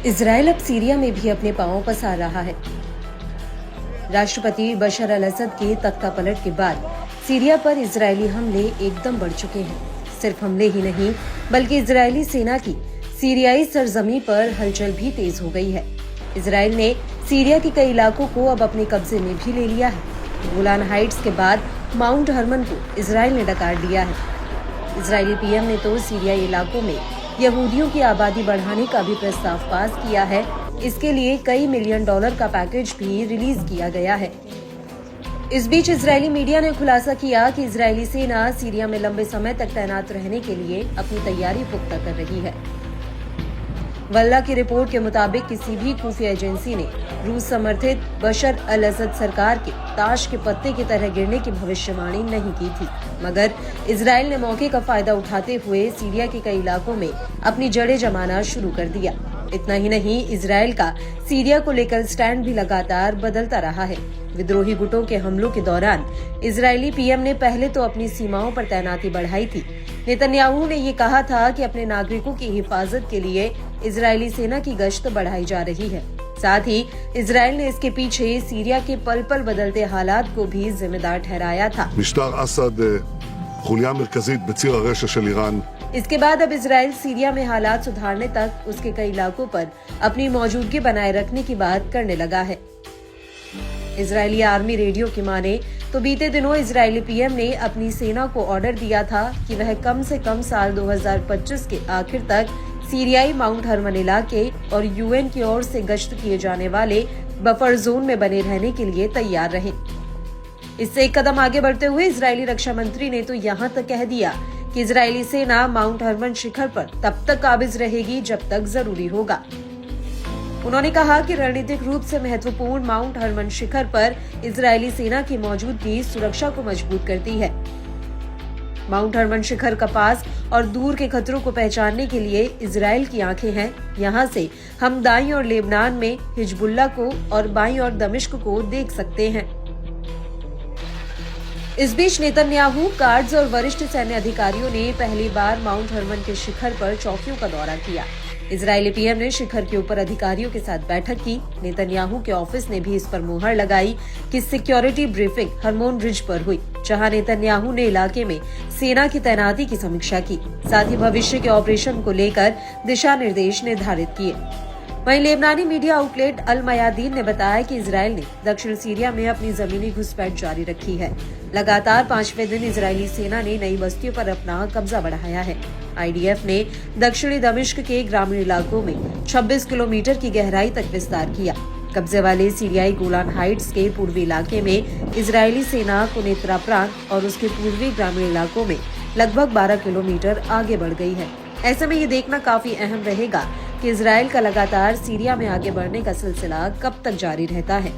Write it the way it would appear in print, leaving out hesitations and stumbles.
Israel अब Syria में भी अपने पांव पसार रहा है। राष्ट्रपति बशर अल असद के तख्ता पलट के बाद सीरिया पर इजरायली हमले एकदम बढ़ चुके हैं। सिर्फ हमले ही नहीं बल्कि इजरायली सेना की सीरियाई सरजमी पर हलचल भी तेज हो गई है। इजराइल ने सीरिया के कई इलाकों को अब अपने कब्जे में भी ले लिया है। गोलान हाइट्स के बाद माउंट हरमन को इजराइल ने डकार दिया है। इजरायली पीएम ने तो सीरियाई इलाकों में यहूदियों की आबादी बढ़ाने का भी प्रस्ताव पास किया है। इसके लिए कई मिलियन डॉलर का पैकेज भी रिलीज किया गया है। इस बीच इजरायली मीडिया ने खुलासा किया कि इजरायली सेना सीरिया में लंबे समय तक तैनात रहने के लिए अपनी तैयारी पुख्ता कर रही है। वल्ला की रिपोर्ट के मुताबिक किसी भी खुफिया एजेंसी ने रूस समर्थित बशर अल असद सरकार के ताश के पत्ते की तरह गिरने की भविष्यवाणी नहीं की थी, मगर इजराइल ने मौके का फायदा उठाते हुए सीरिया के कई इलाकों में अपनी जड़ें जमाना शुरू कर दिया। इतना ही नहीं, इजराइल का सीरिया को लेकर स्टैंड भी लगातार बदलता रहा है। विद्रोही गुटों के हमलों के दौरान इजरायली पीएम ने पहले तो अपनी सीमाओं पर तैनाती बढ़ाई थी। नेतन्याहू ने ये कहा था कि अपने नागरिकों की हिफाजत के लिए इजरायली सेना की गश्त बढ़ाई जा रही है। साथ ही इजराइल ने इसके पीछे सीरिया के पल पल बदलते हालात को भी जिम्मेदार ठहराया था। इसके बाद अब इजराइल सीरिया में हालात सुधारने तक उसके कई इलाकों पर अपनी मौजूदगी बनाए रखने की बात करने लगा है। इजरायली आर्मी रेडियो की माने तो बीते दिनों इजरायली पीएम ने अपनी सेना को ऑर्डर दिया था कि वह कम से कम साल 2025 के आखिर तक सीरियाई माउंट हरमन इलाके और यूएन की ओर से गश्त किए जाने वाले बफर जोन में बने रहने के लिए तैयार रहे। इससे एक कदम आगे बढ़ते हुए इजरायली रक्षा मंत्री ने तो यहाँ तक कह दिया कि इजरायली सेना माउंट हरमन शिखर पर तब तक काबिज रहेगी जब तक जरूरी होगा। उन्होंने कहा कि रणनीतिक रूप से महत्वपूर्ण माउंट हरमन शिखर पर इजरायली सेना की मौजूदगी सुरक्षा को मजबूत करती है। माउंट हरमन शिखर का पास और दूर के खतरों को पहचानने के लिए इजराइल की आंखें हैं। यहाँ से हम दाईं और लेबनान में हिजबुल्लाह को और बाईं और दमिश्क को देख सकते हैं। इस बीच नेतन्याहू, कार्ड्स और वरिष्ठ सैन्य अधिकारियों ने पहली बार माउंट हरमन के शिखर पर चौकियों का दौरा किया। इजरायली पीएम ने शिखर के ऊपर अधिकारियों के साथ बैठक की। नेतन्याहू के ऑफिस ने भी इस पर मुहर लगाई कि सिक्योरिटी ब्रीफिंग हरमोन रिज पर हुई, जहां नेतन्याहू ने इलाके में सेना की तैनाती की समीक्षा की, साथ ही भविष्य के ऑपरेशन को लेकर दिशा निर्देश निर्धारित किए। वहीं लेबनानी मीडिया आउटलेट अल मयादीन ने बताया कि इजराइल ने दक्षिण सीरिया में अपनी जमीनी घुसपैठ जारी रखी है। लगातार 5वें दिन इजरायली सेना ने नई बस्तियों पर अपना कब्जा बढ़ाया है। आईडीएफ ने दक्षिणी दमिश्क के ग्रामीण इलाकों में 26 किलोमीटर की गहराई तक विस्तार किया। कब्जे वाले सीरियाई गोलान हाइट्स के पूर्वी इलाके में इजरायली सेना कुनेत्रा प्रांत और उसके पूर्वी ग्रामीण इलाकों में लगभग 12 किलोमीटर आगे बढ़ गई है। ऐसे में ये देखना काफी अहम रहेगा कि इजराइल का लगातार सीरिया में आगे बढ़ने का सिलसिला कब तक जारी रहता है।